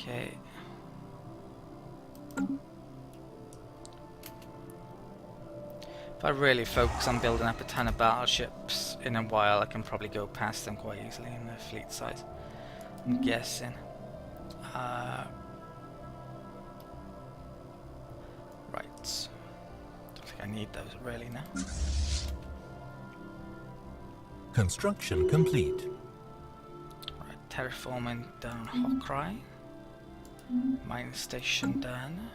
Okay. If I really focus on building up a ton of battleships in a while, I can probably go past them quite easily in their fleet size, I'm guessing. Right. Don't think I need those really now. Construction complete. Right, terraforming down Hawkeye. Mining station done.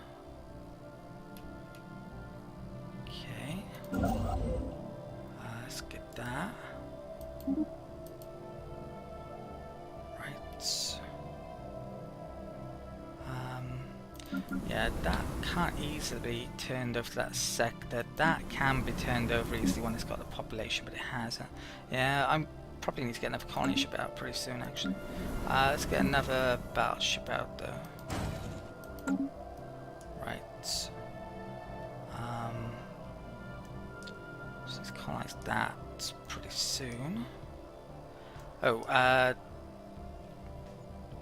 Okay. Let's get that. Right. Yeah, that can't easily be turned over to that sector. That can be turned over easily when it's got the population, but it hasn't. Yeah, I probably need to get another colony ship out pretty soon, actually. Let's get another battleship out, though. Right. So let's colonize that pretty soon. Oh,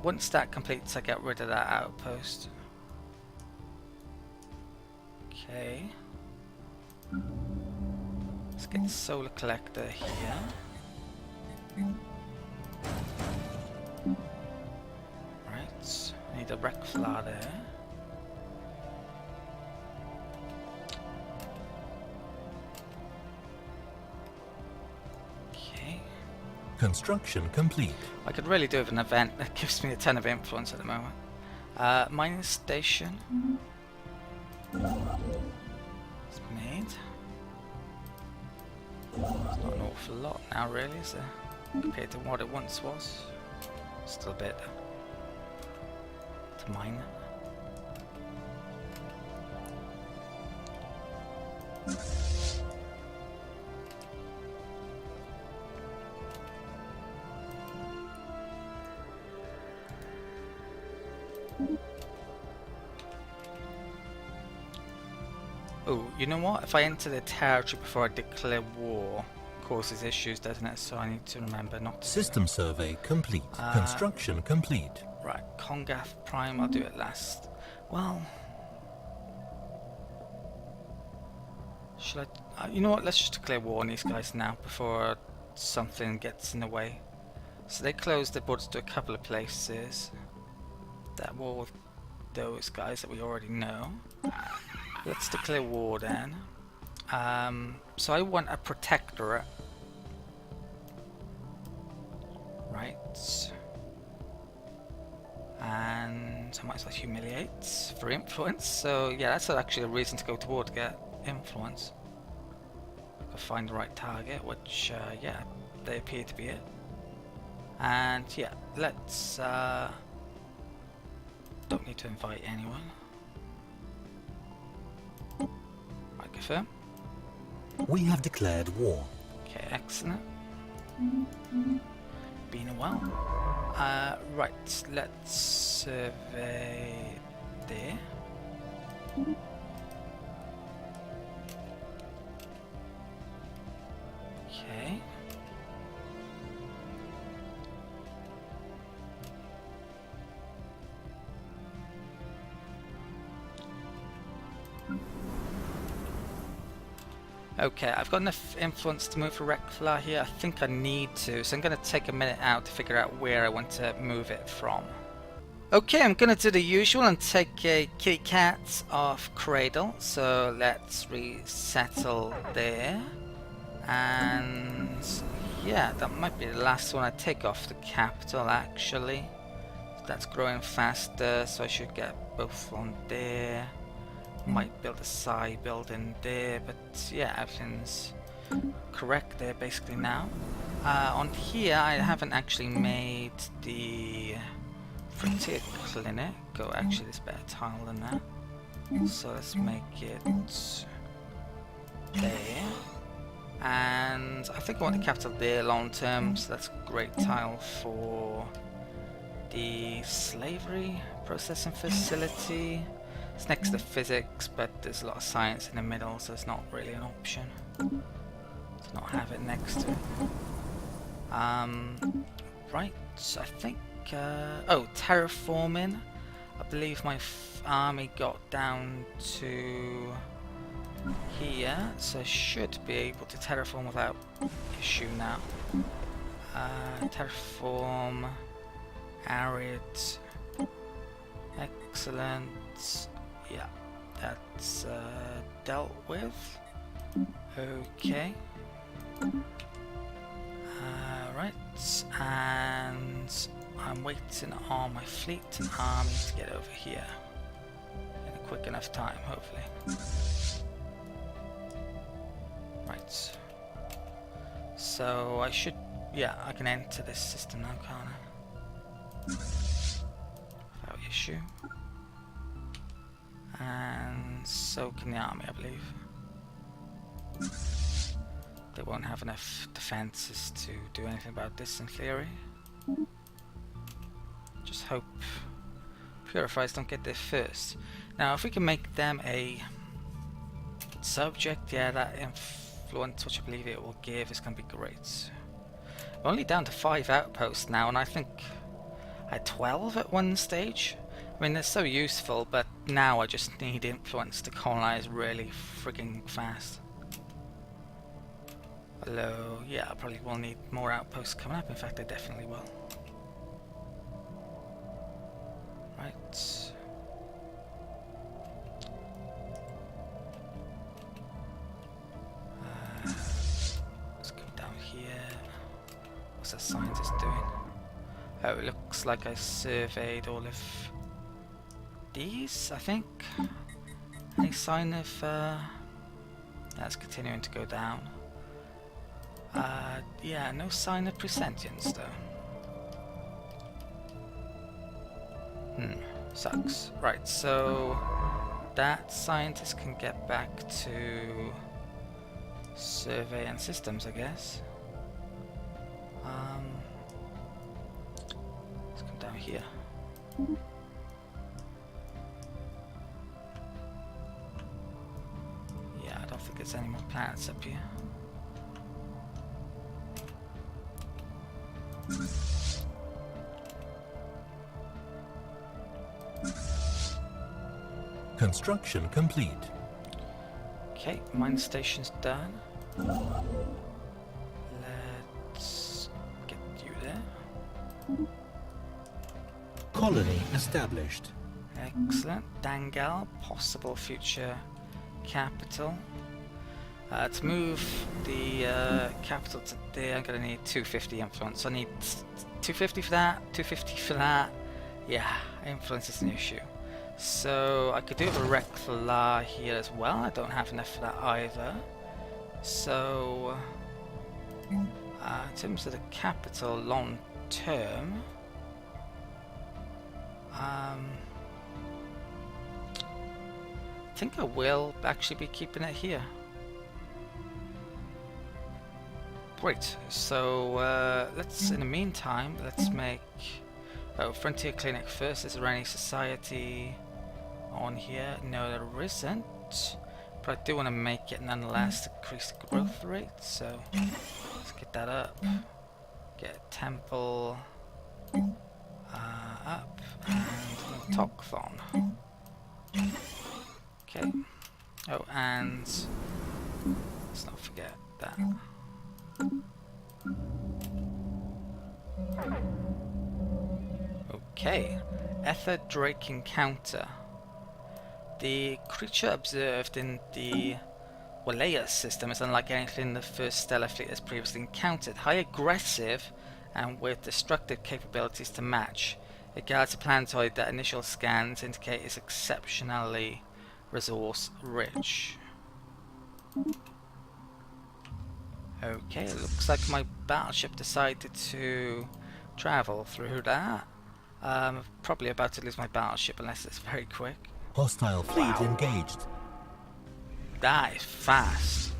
once that completes, I get rid of that outpost. Okay. Let's get the solar collector here. Right. Need a wreck floor there. Okay. Construction complete. I could really do with an event that gives me a ton of influence at the moment. Mining station. It's made. It's not an awful lot now, really, is there? Compared to what it once was. Still a bit to mine. Oh, you know what? If I enter the territory before I declare war, causes issues, doesn't it? So I need to remember not to. System survey complete. Construction complete. Right, Congath Prime, I'll do it last. Well, should I? You know what? Let's just declare war on these guys now before something gets in the way. So they closed their borders to a couple of places. That war with those guys that we already know. Let's declare war then. So I want a protectorate. Right. And I might as well humiliate for influence. So yeah, that's actually a reason to go to war, to get influence. I'll find the right target, which yeah, they appear to be it. And yeah, let's don't need to invite anyone. Right, confirm. We have declared war. Okay, excellent. Been a while. Right, let's survey there. Okay. Okay, I've got enough influence to move a Rekla here. I think I need to, so I'm going to take a minute out to figure out where I want to move it from. Okay, I'm going to do the usual and take a kitty cat off Cradle. So let's resettle there. And yeah, that might be the last one I take off the capital actually. That's growing faster, so I should get both on there. Might build a Psi building there, but yeah, everything's correct there basically now. On here, I haven't actually made the Frontier Clinic. Oh, actually, there's a better tile than that. So let's make it there. And I think I want the capital there long term, so that's a great tile for the slavery processing facility. It's next to physics, but there's a lot of science in the middle, so it's not really an option to not have it next to it. Right, so I think... oh, terraforming. I believe my army got down to here, so I should be able to terraform without issue now. Terraform, arid, excellent. Yeah, that's dealt with. Okay. Right, and I'm waiting on my fleet and army to get over here in a quick enough time, hopefully. Right. So I should, yeah, I can enter this system now, can't I? Without issue. And so can the army, I believe. They won't have enough defenses to do anything about this in theory. Just hope Purifiers don't get there first. Now if we can make them a subject, yeah, that influence which I believe it will give is going to be great. We're only down to 5 outposts now, and I think I had 12 at one stage. I mean, they're so useful, but now I just need influence to colonize really frigging fast. Although, yeah, I probably will need more outposts coming up. In fact, I definitely will. Right. Let's go down here. What's that scientist doing? Oh, it looks like I surveyed all of these, I think. Any sign of... that's continuing to go down. Yeah, no sign of presentience though. Sucks. Right, so that scientist can get back to survey and systems, I guess. Let's come down here. Yeah, I don't think there's any more planets up here. Construction complete. Okay, mine station's done. Let's get you there. Colony established. Excellent. Dangal, possible future capital. To move the capital to there, I'm going to need 250 influence. I need 250 for that, 250 for that. Yeah, influence is an issue. So I could do a Rekla here as well. I don't have enough for that either. So in terms of the capital long term, I think I will actually be keeping it here. Great. So let's, in the meantime, let's make Frontier Clinic first. Is there any society on here? No, there isn't. But I do want to make it nonetheless to increase the growth rate. So let's get that up. Get temple up and Tokthon. Okay. Oh, and let's not forget that. Okay, Ether Drake encounter. The creature observed in the Walea system is unlike anything the first stellar fleet has previously encountered. High aggressive and with destructive capabilities to match. It guards a planetoid that initial scans indicate is exceptionally resource rich. Okay, it looks like my battleship decided to travel through that. I'm probably about to lose my battleship unless it's very quick. Hostile fleet engaged. That is fast.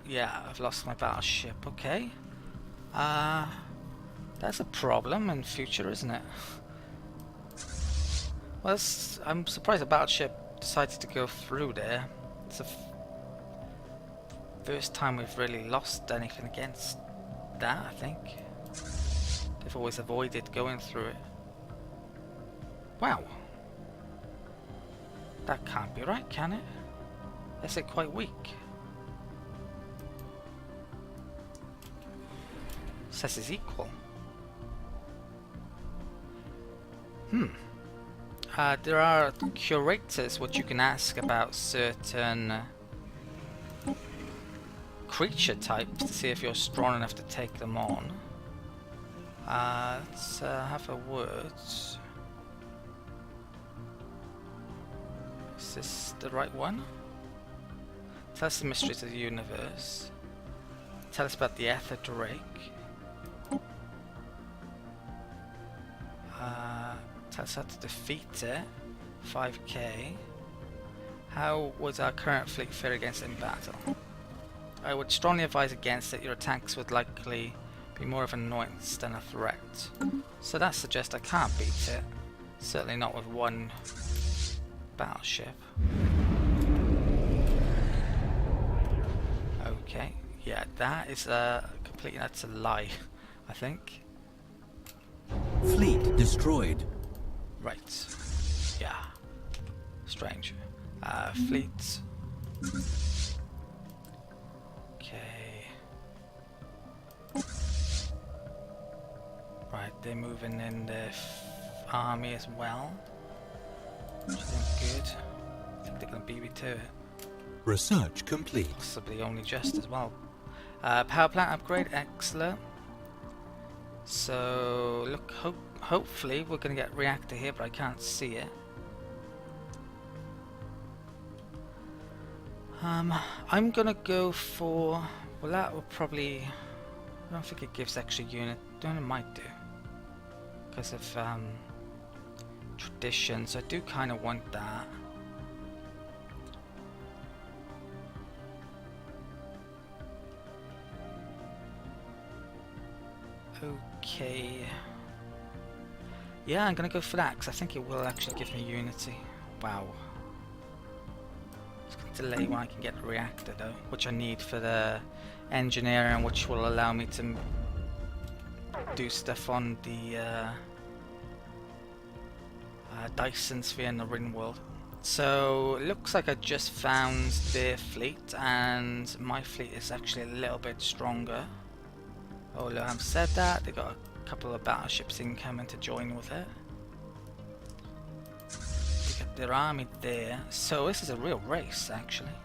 Yeah, I've lost my battleship. Okay. That's a problem in future, isn't it? Well, I'm surprised the battleship decided to go through there. It's the first time we've really lost anything against that, I think. They've always avoided going through it. Wow. That can't be right, can it? Is it quite weak? Says it's equal. There are curators which you can ask about certain creature types to see if you're strong enough to take them on. Let's have a word. Is this the right one? Tell us the mysteries of the universe. Tell us about the Ether Drake. Tell us how to defeat it. 5k. How would our current fleet fare against it in battle? I would strongly advise against it. Your attacks would likely be more of an annoyance than a threat. So that suggests I can't beat it. Certainly not with one battleship. Okay, yeah, that is a complete and utter lie, I think. Fleet destroyed. Right, yeah, strange. Fleet. Okay. Right, they're moving in their army as well. Which I think good. I think they're going to BB to it. Research complete. Possibly only just as well. Power plant upgrade, excellent. So look, hopefully we're going to get reactor here, but I can't see it. I'm going to go for, well, that will probably, I don't think it gives extra unit. Don't know, it might do because of tradition, so I do kind of want that. Okay. Yeah, I'm gonna go for that because I think it will actually give me unity. Wow. It's gonna delay when I can get the reactor though, which I need for the engineering, which will allow me to do stuff on the Dyson sphere and the Rin world. So it looks like I just found their fleet, and my fleet is actually a little bit stronger. Oh, look, I've said that. They got a couple of battleships incoming to join with it. They got their army there. So this is a real race, actually.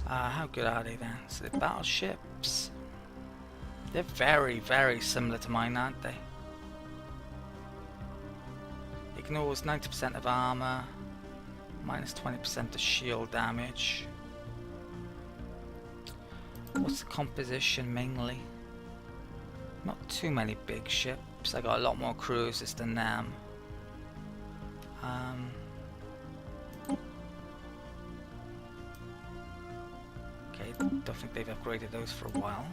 How good are they then? So the battleships. They're very, very similar to mine, aren't they? Ignores 90% of armor. Minus 20% of shield damage. What's the composition mainly? Not too many big ships. I got a lot more cruisers than them. Okay, don't think they've upgraded those for a while.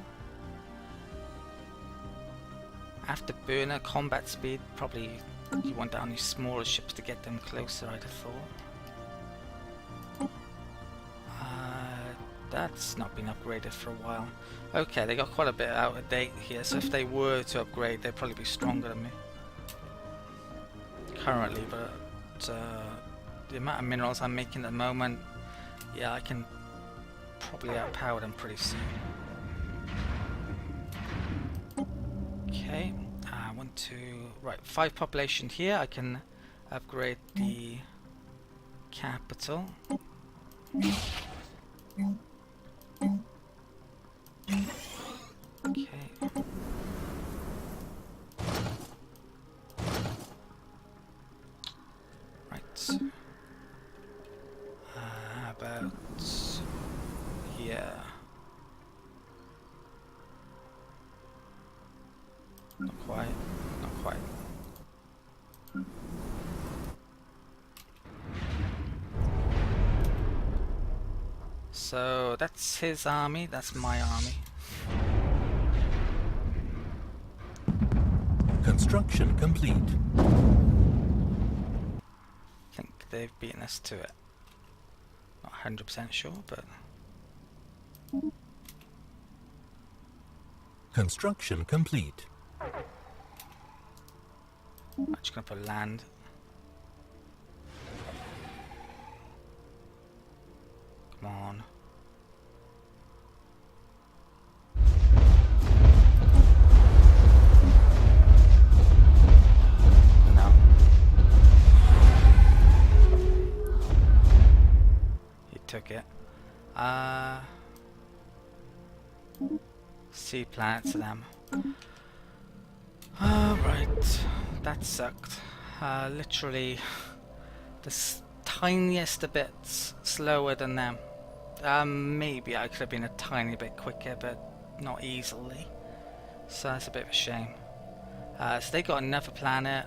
Afterburner, combat speed, probably you want down these smaller ships to get them closer, I'd have thought. That's not been upgraded for a while. Okay, they got quite a bit out of date here, so if they were to upgrade, they'd probably be stronger than me currently, but the amount of minerals I'm making at the moment, yeah, I can probably outpower them pretty soon. Okay, right, 5 population here. I can upgrade the capital. Okay. Right. How about here? Not quite. Not quite. So that's his army, that's my army. Construction complete. I think they've beaten us to it. Not 100% sure, but... Construction complete. I'm just going to put land. Come on. No. He took it. Sea planets to them. Right. That sucked. Literally the tiniest a bit slower than them. Maybe I could have been a tiny bit quicker, but not easily. So that's a bit of a shame. So they got another planet.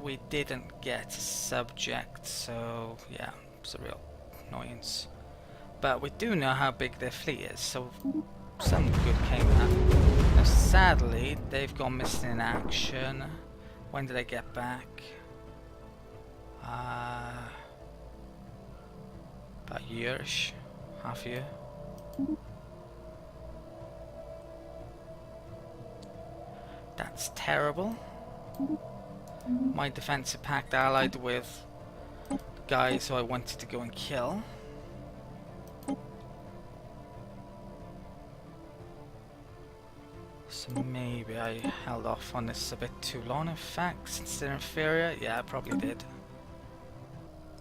We didn't get a subject, so yeah, it's a real annoyance. But we do know how big their fleet is, so some good came out. Now sadly, they've gone missing in action. When did they get back? About a year-ish. Half a year. That's terrible. My defensive pact allied with the guys who I wanted to go and kill. So maybe I held off on this a bit too long, in fact, since they're inferior. Yeah, I probably did.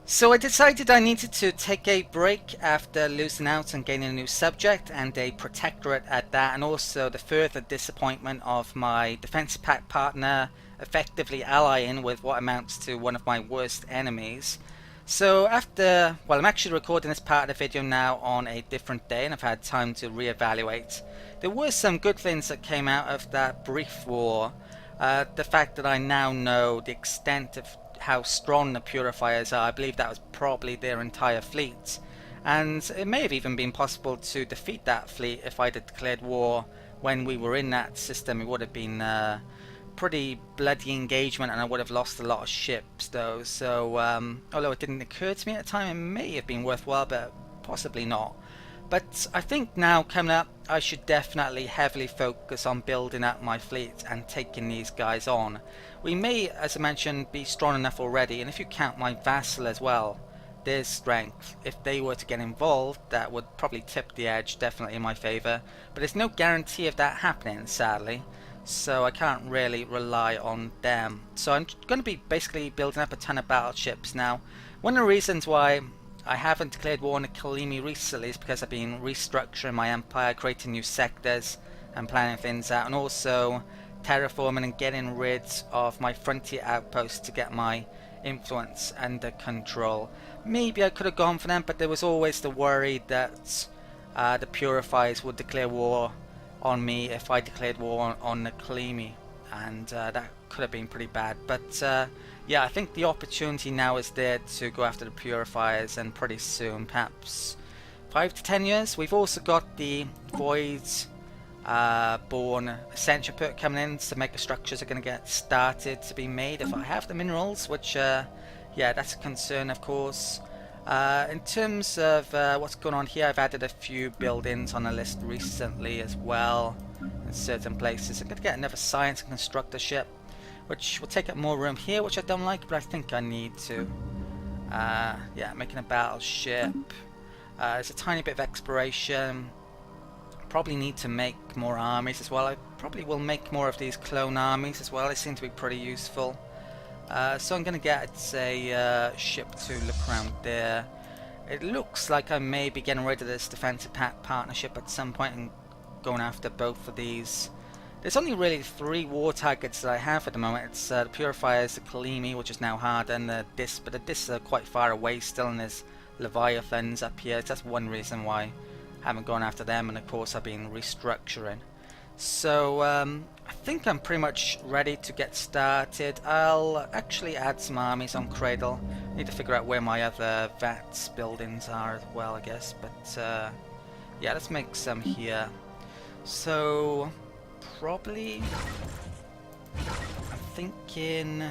So I decided I needed to take a break after losing out and gaining a new subject and a protectorate at that, and also the further disappointment of my defensive pact partner effectively allying with what amounts to one of my worst enemies. So after, well, I'm actually recording this part of the video now on a different day and I've had time to reevaluate. There were some good things that came out of that brief war. The fact that I now know the extent of how strong the purifiers are. I believe that was probably their entire fleet, and it may have even been possible to defeat that fleet if I'd have declared war when we were in that system. It would have been pretty bloody engagement and I would have lost a lot of ships though, so although it didn't occur to me at the time, it may have been worthwhile, but possibly not. But I think now coming up I should definitely heavily focus on building up my fleet and taking these guys on. We may, as I mentioned, be strong enough already, and if you count my vassal as well, there's strength. If they were to get involved, that would probably tip the edge definitely in my favour, but there's no guarantee of that happening, sadly, so I can't really rely on them. So I'm going to be basically building up a ton of battleships now. One of the reasons why I haven't declared war on the Kalimi recently is because I've been restructuring my empire, creating new sectors and planning things out, and also terraforming and getting rid of my frontier outposts to get my influence under control. Maybe I could have gone for them, but there was always the worry that the purifiers would declare war on me if I declared war on the Kalimi, and that could have been pretty bad. But yeah, I think the opportunity now is there to go after the purifiers, and pretty soon, perhaps 5 to 10 years. We've also got the Voids born Ascension perk coming in, so mega structures are going to get started to be made if I have the minerals, which yeah, that's a concern of course. In terms of what's going on here, I've added a few buildings on the list recently as well in certain places. I'm going to get another science and constructor ship, which will take up more room here, which I don't like, but I think I need to. Yeah, making a battleship. There's a tiny bit of exploration. Probably need to make more armies as well. I probably will make more of these clone armies as well. They seem to be pretty useful. So I'm going to get a ship to look around there. It looks like I may be getting rid of this defensive pact partnership at some point and going after both of these. There's only really 3 war targets that I have at the moment. It's the purifiers, the Kalimi, which is now harder, and the Dis, but the Dis are quite far away still, and there's Leviathans up here. So that's one reason why I haven't gone after them, and of course I've been restructuring. So I think I'm pretty much ready to get started. I'll actually add some armies on Cradle. Need to figure out where my other VATS buildings are as well, I guess. But yeah, let's make some here. So probably I'm thinking.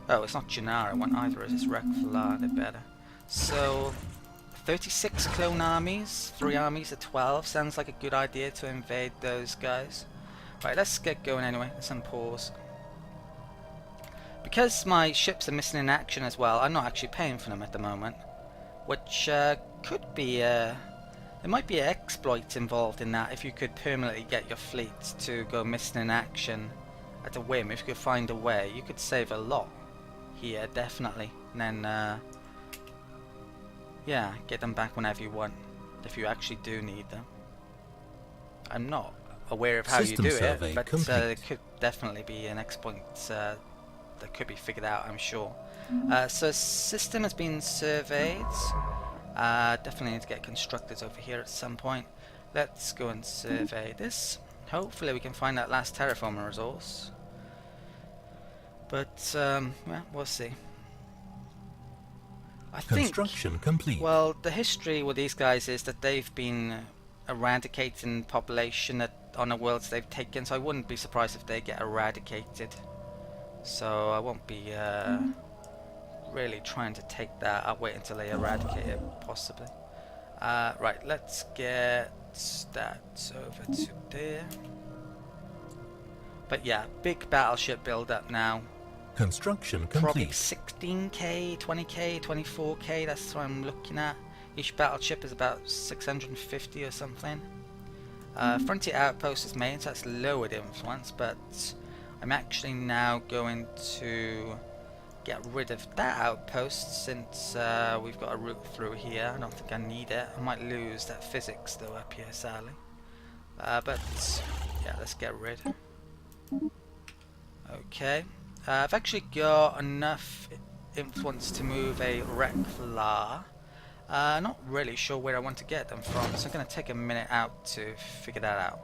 Oh, it's not Janara one either. It's Rek'Vlar. They're better. So 36 clone armies, 3 armies of 12. Sounds like a good idea to invade those guys. Right, let's get going anyway. Let's unpause. Because my ships are missing in action as well, I'm not actually paying for them at the moment. Which could be... there might be exploits involved in that if you could permanently get your fleet to go missing in action at a whim. If you could find a way, you could save a lot here, definitely. And then... yeah, get them back whenever you want, if you actually do need them. I'm not aware of how System you do survey it, but complete. it could definitely be an exploit that could be figured out, I'm sure. So system has been surveyed. Definitely need to get constructors over here at some point. Let's go and survey this. Hopefully we can find that last terraformer resource. But, well, we'll see. I think, Construction complete. well, the history with these guys is that they've been eradicating population on the worlds they've taken, so I wouldn't be surprised if they get eradicated. So I won't be really trying to take that. I'll wait until they eradicate it, possibly. Right, let's get that over to there. But yeah, big battleship build up now. Construction Probably complete. 16k, 20k, 24k, that's what I'm looking at. Each battleship is about 650 or something. Frontier Outpost is main, so that's lowered influence, but I'm actually now going to get rid of that outpost since we've got a route through here. I don't think I need it. I might lose that physics though up here, sadly. But yeah, let's get rid. Okay. I've actually got enough influence to move a Rek'Vlar. Not really sure where I want to get them from, so I'm going to take a minute out to figure that out.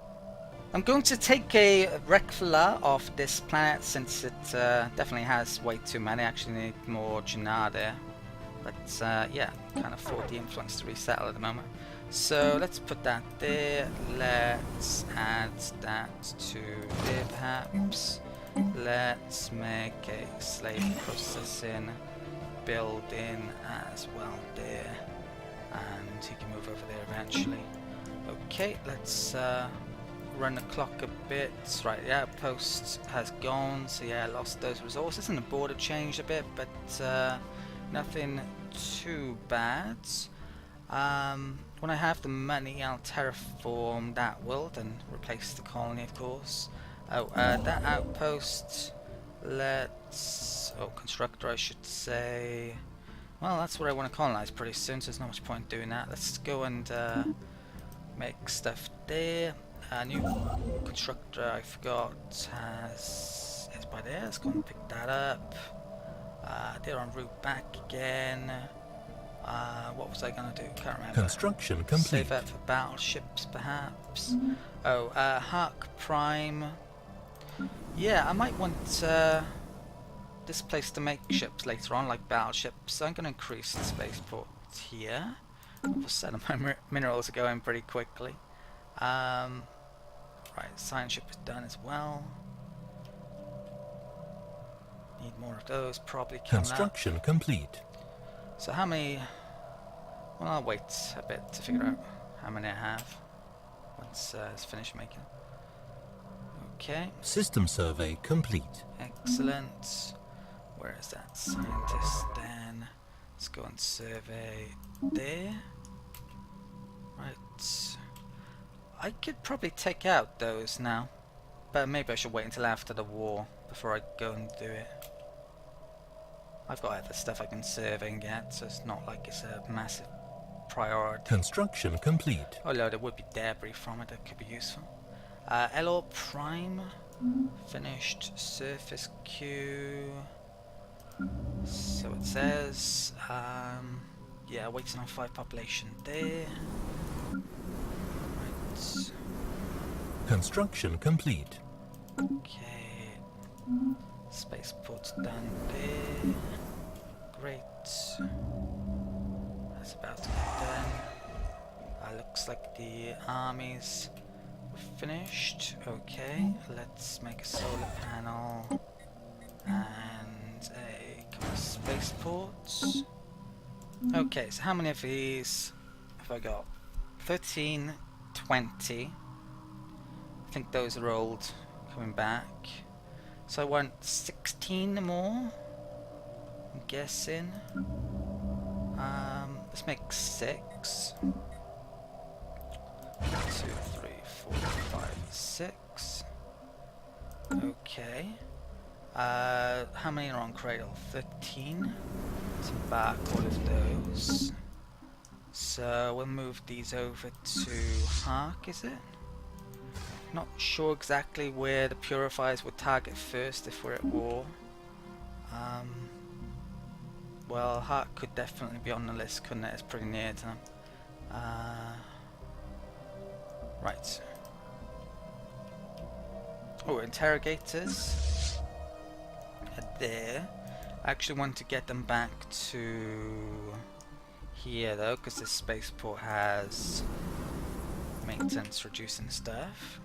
I'm going to take a Rek'Vlar off this planet since it definitely has way too many. I actually need more J.I.H.A.D there. But yeah, can't afford the influence to resettle at the moment. So let's put that there. Let's add that to there perhaps. Let's make a slave processing building as well there, and he can move over there eventually. Okay, let's run the clock a bit. Right, the outpost has gone, so yeah, I lost those resources, and the border changed a bit, but nothing too bad. When I have the money, I'll terraform that world and replace the colony, of course. Oh, that outpost, let's... oh, constructor, I should say. Well, that's what I want to colonize pretty soon, so there's not much point doing that. Let's go and make stuff there. New constructor, I forgot, is by there. Let's go and pick that up. They're en route back again. What was I going to do? Can't remember. Construction complete. Save that for battleships, perhaps. Oh, Hark Prime. Yeah, I might want this place to make ships later on, like battleships. So I'm going to increase the spaceport here. All of a sudden my minerals are going pretty quickly. Right, science ship is done as well. Need more of those, probably coming Construction up. complete. So how many... well, I'll wait a bit to figure out how many I have once it's finished making. Okay. System survey complete. Excellent. Where is that scientist then? Let's go and survey there. Right. I could probably take out those now, but maybe I should wait until after the war before I go and do it. I've got other stuff I can survey and get, so it's not like it's a massive priority. Construction complete. Although there would be debris from it that could be useful. LR Prime, finished surface queue. So it says, yeah, waiting on 5 population there. Right. Construction complete. Okay. Spaceport's done there. Great. That's about to get done. Looks like the armies were finished. Okay, let's make a solar panel and a couple of spaceports. Okay, so how many of these have I got? 13, 20. I think those are old, coming back. So I want 16 more, I'm guessing. Let's make 6. 1, 2, 3, 4, 5, 6. Okay. How many are on cradle? 13. Let's embark all of those. So we'll move these over to Hark, is it? Not sure exactly where the purifiers would target first if we're at war. Well, Hark could definitely be on the list, couldn't it? It's pretty near to them. Right. Oh, interrogators are there. I actually want to get them back to here though, because this spaceport has maintenance reducing stuff.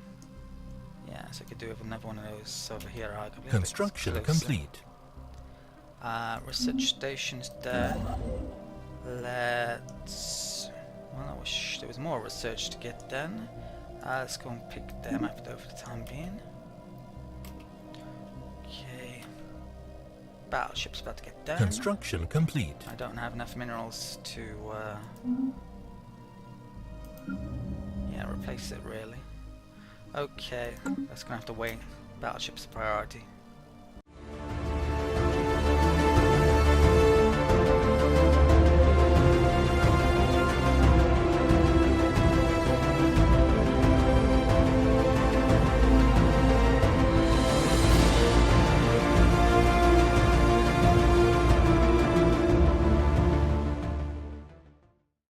Yeah, so I could do with another one of those over here, arguably. Construction complete. Research station's done. Let's... Well, I wish there was more research to get done. Let's go and pick them up though for the time being. Okay. Battleship's about to get done. Construction complete. I don't have enough minerals to... yeah, replace it really. Okay, that's gonna have to wait. Battleship's a priority.